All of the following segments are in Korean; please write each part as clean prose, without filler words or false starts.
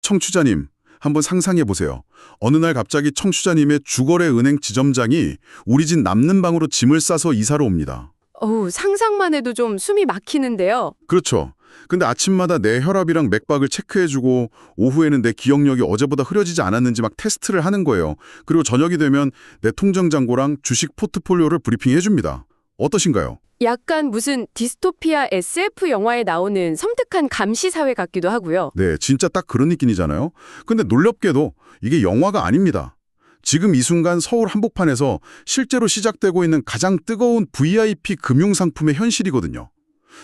청취자님, 한번 상상해 보세요. 어느 날 갑자기 청취자님의 주거래 은행 지점장이 우리 집 남는 방으로 짐을 싸서 이사를 옵니다. 어우, 상상만 해도 좀 숨이 막히는데요. 그렇죠. 근데 아침마다 내 혈압이랑 맥박을 체크해주고 오후에는 내 기억력이 어제보다 흐려지지 않았는지 막 테스트를 하는 거예요. 그리고 저녁이 되면 내 통장 잔고랑 주식 포트폴리오를 브리핑해줍니다. 어떠신가요? 약간 무슨 디스토피아 SF 영화에 나오는 섬뜩한 감시 사회 같기도 하고요. 네, 진짜 딱 그런 느낌이잖아요. 근데 놀랍게도 이게 영화가 아닙니다. 지금 이 순간 서울 한복판에서 실제로 시작되고 있는 가장 뜨거운 VIP 금융상품의 현실이거든요.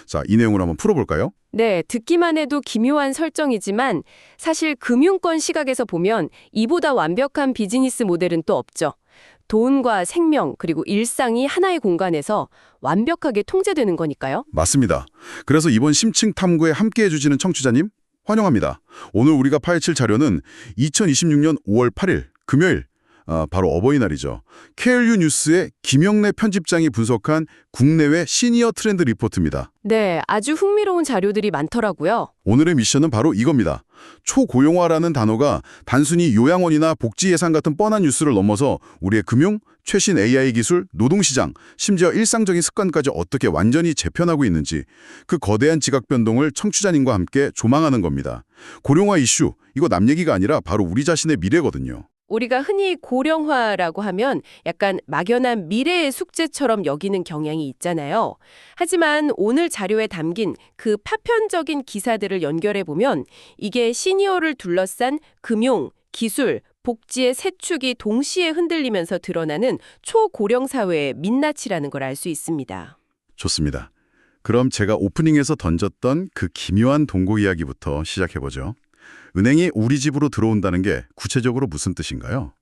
자, 이 내용을 한번 풀어볼까요? 네, 듣기만 해도 기묘한 설정이지만 사실 금융권 시각에서 보면 이보다 완벽한 비즈니스 모델은 또 없죠. 돈과 생명 그리고 일상이 하나의 공간에서 완벽하게 통제되는 거니까요. 맞습니다. 그래서 이번 심층 탐구에 함께해 주시는 청취자님 환영합니다. 오늘 우리가 파헤칠 자료는 2026년 5월 8일 금요일 바로 어버이날이죠. KLU 뉴스의 김영래 편집장이 분석한 국내외 시니어 트렌드 리포트입니다. 네, 아주 흥미로운 자료들이 많더라고요. 오늘의 미션은 바로 이겁니다. 초고용화라는 단어가 단순히 요양원이나 복지 예산 같은 뻔한 뉴스를 넘어서 우리의 금융, 최신 AI 기술, 노동시장, 심지어 일상적인 습관까지 어떻게 완전히 재편하고 있는지 그 거대한 지각 변동을 청취자님과 함께 조망하는 겁니다. 고령화 이슈, 이거 남 얘기가 아니라 바로 우리 자신의 미래거든요. 우리가 흔히 고령화라고 하면 약간 막연한 미래의 숙제처럼 여기는 경향이 있잖아요. 하지만 오늘 자료에 담긴 그 파편적인 기사들을 연결해 보면 이게 시니어를 둘러싼 금융, 기술, 복지의 세 축이 동시에 흔들리면서 드러나는 초고령 사회의 민낯이라는 걸 알 수 있습니다. 좋습니다. 그럼 제가 오프닝에서 던졌던 그 기묘한 동고 이야기부터 시작해보죠. 은행이 우리 집으로 들어온다는 게 구체적으로 무슨 뜻인가요?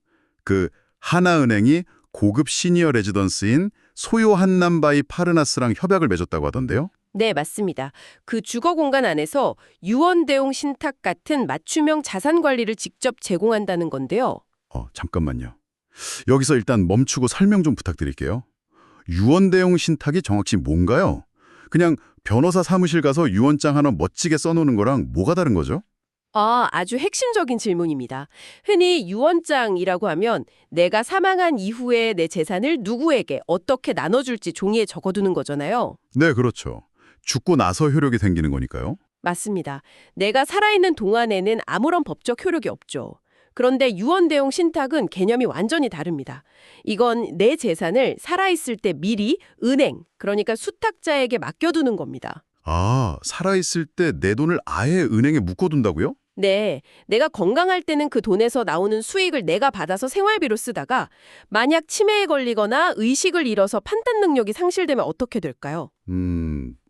그 하나은행이 고급 시니어 레지던스인 소요 한남바이 파르나스랑 협약을 맺었다고 하던데요? 네, 맞습니다. 그 주거 공간 안에서 유언대용 신탁 같은 맞춤형 자산 관리를 직접 제공한다는 건데요. 잠깐만요. 여기서 일단 멈추고 설명 좀 부탁드릴게요. 유언대용 신탁이 정확히 뭔가요? 그냥 변호사 사무실 가서 유언장 하나 멋지게 써놓는 거랑 뭐가 다른 거죠? 아주 핵심적인 질문입니다. 흔히 유언장이라고 하면 내가 사망한 이후에 내 재산을 누구에게 어떻게 나눠줄지 종이에 적어두는 거잖아요. 네, 그렇죠. 죽고 나서 효력이 생기는 거니까요. 맞습니다. 내가 살아있는 동안에는 아무런 법적 효력이 없죠. 그런데 유언대용 신탁은 개념이 완전히 다릅니다. 이건 내 재산을 살아있을 때 미리 은행, 그러니까 수탁자에게 맡겨두는 겁니다. 아, 살아있을 때 내 돈을 아예 은행에 묶어둔다고요? 네, 내가 건강할 때는 그 돈에서 나오는 수익을 내가 받아서 생활비로 쓰다가 만약 치매에 걸리거나 의식을 잃어서 판단 능력이 상실되면 어떻게 될까요?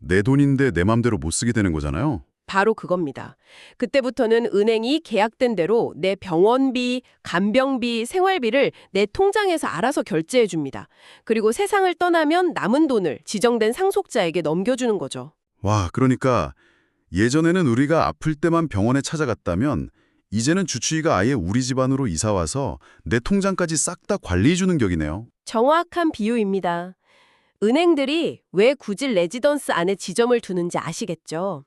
내 돈인데 내 맘대로 못 쓰게 되는 거잖아요. 바로 그겁니다. 그때부터는 은행이 계약된 대로 내 병원비, 간병비, 생활비를 내 통장에서 알아서 결제해 줍니다. 그리고 세상을 떠나면 남은 돈을 지정된 상속자에게 넘겨주는 거죠. 와, 그러니까 예전에는 우리가 아플 때만 병원에 찾아갔다면 이제는 주치의가 아예 우리 집안으로 이사와서 내 통장까지 싹 다 관리해주는 격이네요. 정확한 비유입니다. 은행들이 왜 굳이 레지던스 안에 지점을 두는지 아시겠죠?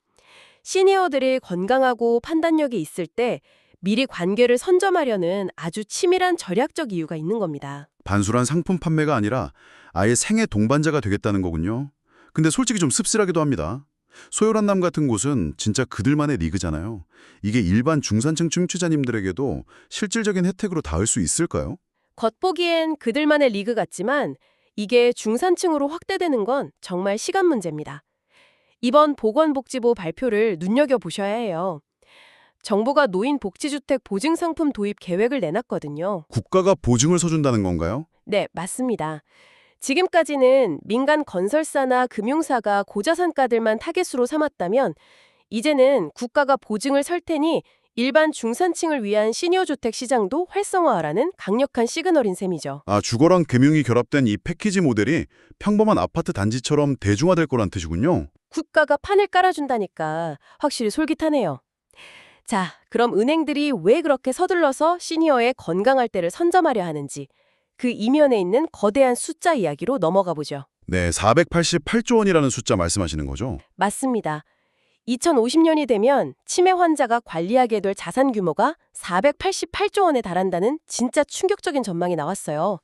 시니어들이 건강하고 판단력이 있을 때 미리 관계를 선점하려는 아주 치밀한 전략적 이유가 있는 겁니다. 단순한 상품 판매가 아니라 아예 생애 동반자가 되겠다는 거군요. 근데 솔직히 좀 씁쓸하기도 합니다. 소요란남 같은 곳은 진짜 그들만의 리그잖아요. 이게 일반 중산층 청취자님들에게도 실질적인 혜택으로 닿을 수 있을까요? 겉보기엔 그들만의 리그 같지만 이게 중산층으로 확대되는 건 정말 시간 문제입니다. 이번 보건복지부 발표를 눈여겨보셔야 해요. 정부가 노인 복지주택 보증상품 도입 계획을 내놨거든요. 국가가 보증을 서준다는 건가요? 네, 맞습니다. 지금까지는 민간 건설사나 금융사가 고자산가들만 타겟으로 삼았다면 이제는 국가가 보증을 설 테니 일반 중산층을 위한 시니어주택 시장도 활성화하라는 강력한 시그널인 셈이죠. 아, 주거랑 금융이 결합된 이 패키지 모델이 평범한 아파트 단지처럼 대중화될 거란 뜻이군요. 국가가 판을 깔아준다니까 확실히 솔깃하네요. 자, 그럼 은행들이 왜 그렇게 서둘러서 시니어의 건강할 때를 선점하려 하는지 그 이면에 있는 거대한 숫자 이야기로 넘어가 보죠. 네, 488조 원이라는 숫자 말씀하시는 거죠? 맞습니다. 2050년이 되면 치매 환자가 관리하게 될 자산 규모가 488조 원에 달한다는 진짜 충격적인 전망이 나왔어요.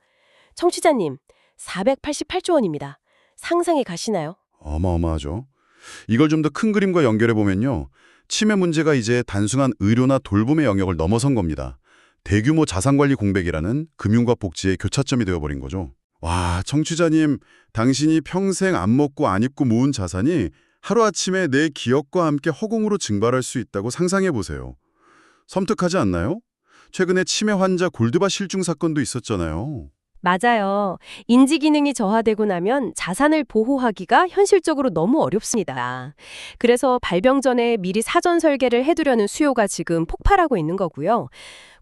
청취자님, 488조 원입니다. 상상이 가시나요? 어마어마하죠. 이걸 좀 더 큰 그림과 연결해 보면요. 치매 문제가 이제 단순한 의료나 돌봄의 영역을 넘어선 겁니다. 대규모 자산관리 공백이라는 금융과 복지의 교차점이 되어버린 거죠. 와, 청취자님, 당신이 평생 안 먹고 안 입고 모은 자산이 하루아침에 내 기억과 함께 허공으로 증발할 수 있다고 상상해 보세요. 섬뜩하지 않나요? 최근에 치매 환자 골드바 실종 사건도 있었잖아요. 맞아요. 인지 기능이 저하되고 나면 자산을 보호하기가 현실적으로 너무 어렵습니다. 그래서 발병 전에 미리 사전 설계를 해두려는 수요가 지금 폭발하고 있는 거고요.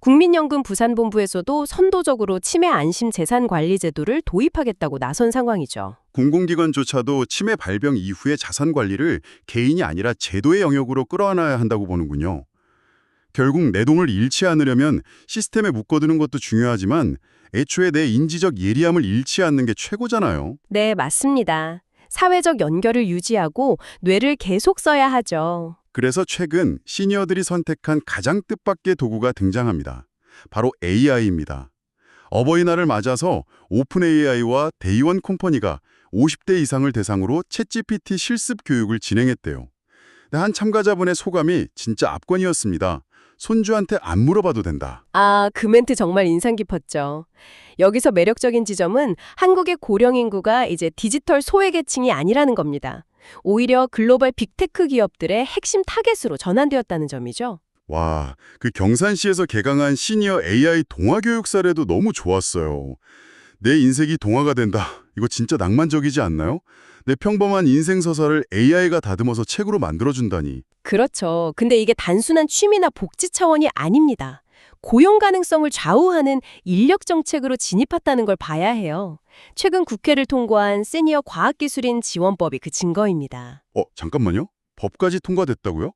국민연금 부산본부에서도 선도적으로 치매 안심 재산 관리 제도를 도입하겠다고 나선 상황이죠. 공공기관조차도 치매 발병 이후의 자산 관리를 개인이 아니라 제도의 영역으로 끌어안아야 한다고 보는군요. 결국 내 돈을 잃지 않으려면 시스템에 묶어두는 것도 중요하지만 애초에 내 인지적 예리함을 잃지 않는 게 최고잖아요. 네, 맞습니다. 사회적 연결을 유지하고 뇌를 계속 써야 하죠. 그래서 최근 시니어들이 선택한 가장 뜻밖의 도구가 등장합니다. 바로 AI입니다. 어버이날을 맞아서 오픈 AI와 데이원 컴퍼니가 50대 이상을 대상으로 챗GPT 실습 교육을 진행했대요. 근데 한 참가자분의 소감이 진짜 압권이었습니다. 손주한테 안 물어봐도 된다. 아, 그 멘트 정말 인상 깊었죠. 여기서 매력적인 지점은 한국의 고령 인구가 이제 디지털 소외계층이 아니라는 겁니다. 오히려 글로벌 빅테크 기업들의 핵심 타겟으로 전환되었다는 점이죠. 와, 그 경산시에서 개강한 시니어 AI 동화교육 사례도 너무 좋았어요. 내 인생이 동화가 된다. 이거 진짜 낭만적이지 않나요? 내 평범한 인생 서사를 AI가 다듬어서 책으로 만들어준다니. 그렇죠. 근데 이게 단순한 취미나 복지 차원이 아닙니다. 고용 가능성을 좌우하는 인력 정책으로 진입했다는 걸 봐야 해요. 최근 국회를 통과한 시니어 과학기술인 지원법이 그 증거입니다. 잠깐만요. 법까지 통과됐다고요?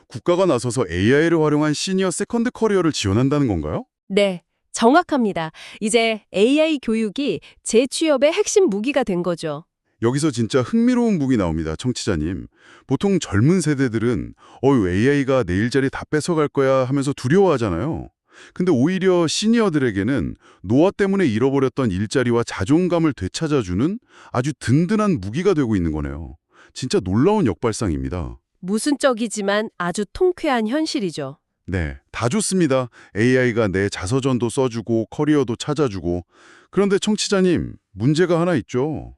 국가가 나서서 AI를 활용한 시니어 세컨드 커리어를 지원한다는 건가요? 네, 정확합니다. 이제 AI 교육이 재취업의 핵심 무기가 된 거죠. 여기서 진짜 흥미로운 무기 나옵니다, 청취자님. 보통 젊은 세대들은 AI가 내 일자리 다 뺏어갈 거야 하면서 두려워하잖아요. 근데 오히려 시니어들에게는 노화 때문에 잃어버렸던 일자리와 자존감을 되찾아주는 아주 든든한 무기가 되고 있는 거네요. 진짜 놀라운 역발상입니다. 모순적이지만 아주 통쾌한 현실이죠. 네, 다 좋습니다. AI가 내 자서전도 써주고 커리어도 찾아주고. 그런데 청취자님, 문제가 하나 있죠.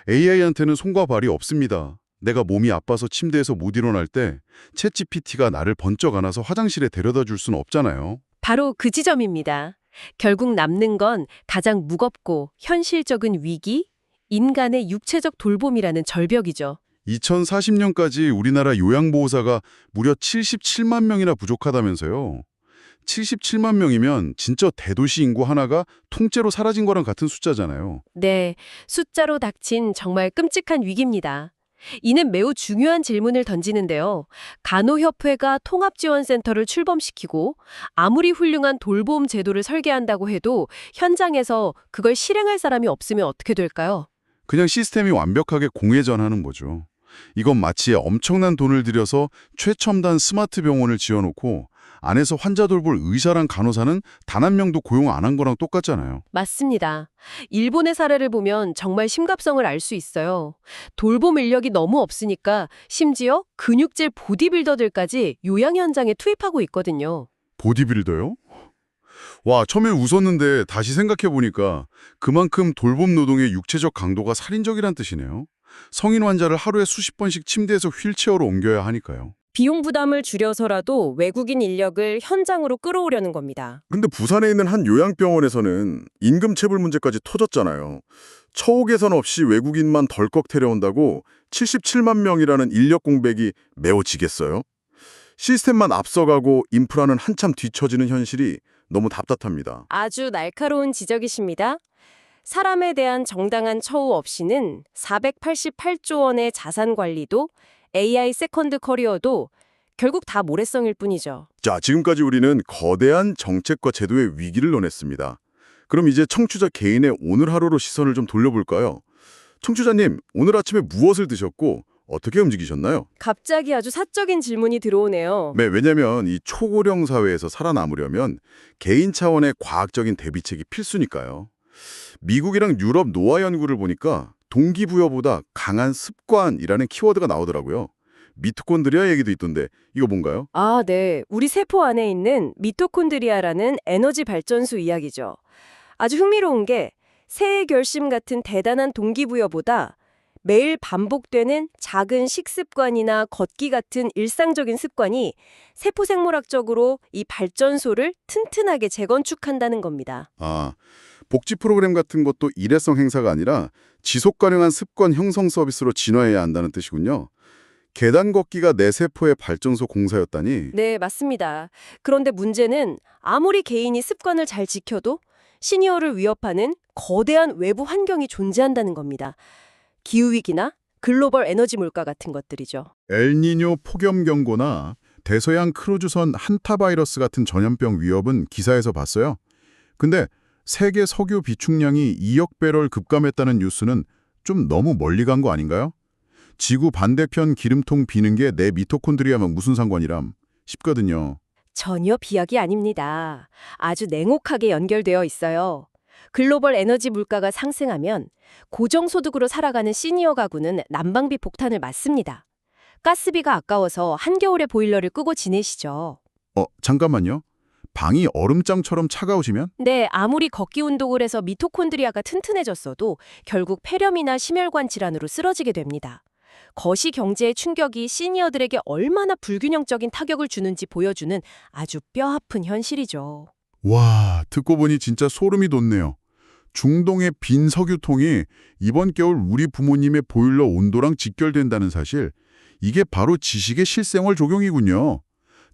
AI한테는 손과 발이 없습니다. 내가 몸이 아파서 침대에서 못 일어날 때 챗GPT가 나를 번쩍 안아서 화장실에 데려다 줄 수는 없잖아요. 바로 그 지점입니다. 결국 남는 건 가장 무겁고 현실적인 위기, 인간의 육체적 돌봄이라는 절벽이죠. 2040년까지 우리나라 요양보호사가 무려 77만 명이나 부족하다면서요. 77만 명이면 진짜 대도시 인구 하나가 통째로 사라진 거랑 같은 숫자잖아요. 네, 숫자로 닥친 정말 끔찍한 위기입니다. 이는 매우 중요한 질문을 던지는데요. 간호협회가 통합지원센터를 출범시키고 아무리 훌륭한 돌봄 제도를 설계한다고 해도 현장에서 그걸 실행할 사람이 없으면 어떻게 될까요? 그냥 시스템이 완벽하게 공회전하는 거죠. 이건 마치 엄청난 돈을 들여서 최첨단 스마트 병원을 지어놓고 안에서 환자 돌볼 의사랑 간호사는 단 한 명도 고용 안 한 거랑 똑같잖아요. 맞습니다. 일본의 사례를 보면 정말 심각성을 알 수 있어요. 돌봄 인력이 너무 없으니까 심지어 근육질 보디빌더들까지 요양 현장에 투입하고 있거든요. 보디빌더요? 와, 처음엔 웃었는데 다시 생각해보니까 그만큼 돌봄 노동의 육체적 강도가 살인적이란 뜻이네요. 성인 환자를 하루에 수십 번씩 침대에서 휠체어로 옮겨야 하니까요. 비용 부담을 줄여서라도 외국인 인력을 현장으로 끌어오려는 겁니다. 근데 부산에 있는 한 요양병원에서는 임금체불 문제까지 터졌잖아요. 처우 개선 없이 외국인만 덜컥 데려온다고 77만 명이라는 인력 공백이 메워지겠어요? 시스템만 앞서가고 인프라는 한참 뒤처지는 현실이 너무 답답합니다. 아주 날카로운 지적이십니다. 사람에 대한 정당한 처우 없이는 488조 원의 자산 관리도 AI 세컨드 커리어도 결국 다 모래성일 뿐이죠. 자, 지금까지 우리는 거대한 정책과 제도의 위기를 논했습니다. 그럼 이제 청취자 개인의 오늘 하루로 시선을 좀 돌려볼까요? 청취자님, 오늘 아침에 무엇을 드셨고 어떻게 움직이셨나요? 갑자기 아주 사적인 질문이 들어오네요. 네, 왜냐면 이 초고령 사회에서 살아남으려면 개인 차원의 과학적인 대비책이 필수니까요. 미국이랑 유럽 노화 연구를 보니까 동기부여보다 강한 습관이라는 키워드가 나오더라고요. 미토콘드리아 얘기도 있던데 이거 뭔가요? 아, 네. 우리 세포 안에 있는 미토콘드리아라는 에너지 발전소 이야기죠. 아주 흥미로운 게 새해 결심 같은 대단한 동기부여보다 매일 반복되는 작은 식습관이나 걷기 같은 일상적인 습관이 세포 생물학적으로 이 발전소를 튼튼하게 재건축한다는 겁니다. 아, 복지 프로그램 같은 것도 일회성 행사가 아니라 지속 가능한 습관 형성 서비스로 진화해야 한다는 뜻이군요. 계단 걷기가 내 세포의 발전소 공사였다니. 네, 맞습니다. 그런데 문제는 아무리 개인이 습관을 잘 지켜도 시니어를 위협하는 거대한 외부 환경이 존재한다는 겁니다. 기후위기나 글로벌 에너지 물가 같은 것들이죠. 엘니뇨 폭염 경고나 대서양 크루즈선 한타 바이러스 같은 전염병 위협은 기사에서 봤어요. 근데 세계 석유 비축량이 2억 배럴 급감했다는 뉴스는 좀 너무 멀리 간 거 아닌가요? 지구 반대편 기름통 비는 게 내 미토콘드리아랑 무슨 상관이람 싶거든요. 전혀 비약이 아닙니다. 아주 냉혹하게 연결되어 있어요. 글로벌 에너지 물가가 상승하면 고정소득으로 살아가는 시니어 가구는 난방비 폭탄을 맞습니다. 가스비가 아까워서 한겨울에 보일러를 끄고 지내시죠. 잠깐만요. 방이 얼음장처럼 차가우시면? 네, 아무리 걷기 운동을 해서 미토콘드리아가 튼튼해졌어도 결국 폐렴이나 심혈관 질환으로 쓰러지게 됩니다. 거시 경제의 충격이 시니어들에게 얼마나 불균형적인 타격을 주는지 보여주는 아주 뼈아픈 현실이죠. 와, 듣고 보니 진짜 소름이 돋네요. 중동의 빈 석유통이 이번 겨울 우리 부모님의 보일러 온도랑 직결된다는 사실, 이게 바로 지식의 실생활 적용이군요.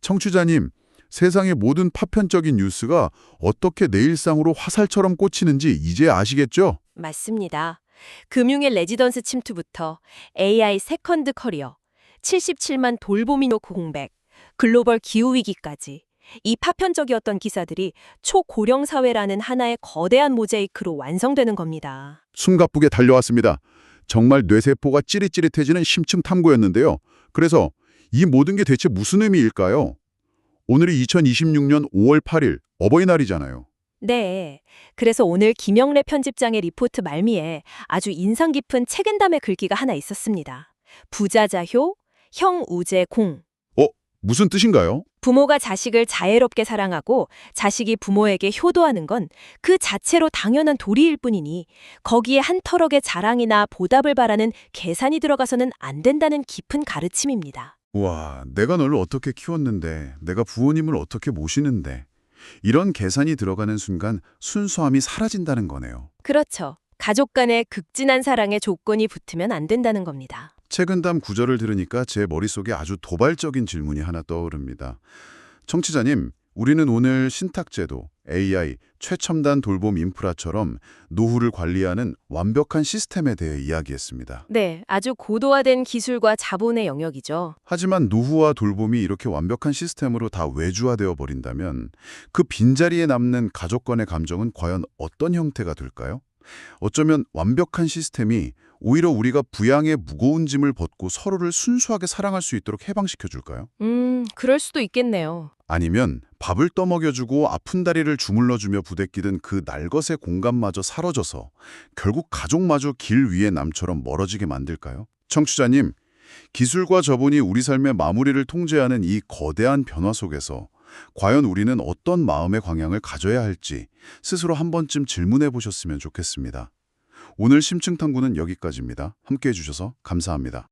청취자님, 세상의 모든 파편적인 뉴스가 어떻게 내 일상으로 화살처럼 꽂히는지 이제 아시겠죠? 맞습니다. 금융의 레지던스 침투부터 AI 세컨드 커리어, 77만 돌보미 노크 공백, 글로벌 기후위기까지 이 파편적이었던 기사들이 초고령 사회라는 하나의 거대한 모자이크로 완성되는 겁니다. 숨가쁘게 달려왔습니다. 정말 뇌세포가 찌릿찌릿해지는 심층 탐구였는데요. 그래서 이 모든 게 대체 무슨 의미일까요? 오늘이 2026년 5월 8일 어버이날이잖아요. 네. 그래서 오늘 김영래 편집장의 리포트 말미에 아주 인상 깊은 책은담의 글귀가 하나 있었습니다. 부자자효, 형우제공. 무슨 뜻인가요? 부모가 자식을 자애롭게 사랑하고 자식이 부모에게 효도하는 건 그 자체로 당연한 도리일 뿐이니 거기에 한 터럭의 자랑이나 보답을 바라는 계산이 들어가서는 안 된다는 깊은 가르침입니다. 와, 내가 널 어떻게 키웠는데, 내가 부모님을 어떻게 모시는데, 이런 계산이 들어가는 순간 순수함이 사라진다는 거네요. 그렇죠. 가족 간의 극진한 사랑의 조건이 붙으면 안 된다는 겁니다. 책은담 구절을 들으니까 제 머릿속에 아주 도발적인 질문이 하나 떠오릅니다. 청취자님, 우리는 오늘 신탁제도, AI, 최첨단 돌봄 인프라처럼 노후를 관리하는 완벽한 시스템에 대해 이야기했습니다. 네, 아주 고도화된 기술과 자본의 영역이죠. 하지만 노후와 돌봄이 이렇게 완벽한 시스템으로 다 외주화되어 버린다면 그 빈자리에 남는 가족 간의 감정은 과연 어떤 형태가 될까요? 어쩌면 완벽한 시스템이 오히려 우리가 부양의 무거운 짐을 벗고 서로를 순수하게 사랑할 수 있도록 해방시켜 줄까요? 그럴 수도 있겠네요. 아니면 밥을 떠먹여주고 아픈 다리를 주물러주며 부대끼던 그 날것의 공간마저 사라져서 결국 가족마저 길 위에 남처럼 멀어지게 만들까요? 청취자님, 기술과 저분이 우리 삶의 마무리를 통제하는 이 거대한 변화 속에서 과연 우리는 어떤 마음의 광양을 가져야 할지 스스로 한 번쯤 질문해 보셨으면 좋겠습니다. 오늘 심층탐구는 여기까지입니다. 함께해 주셔서 감사합니다.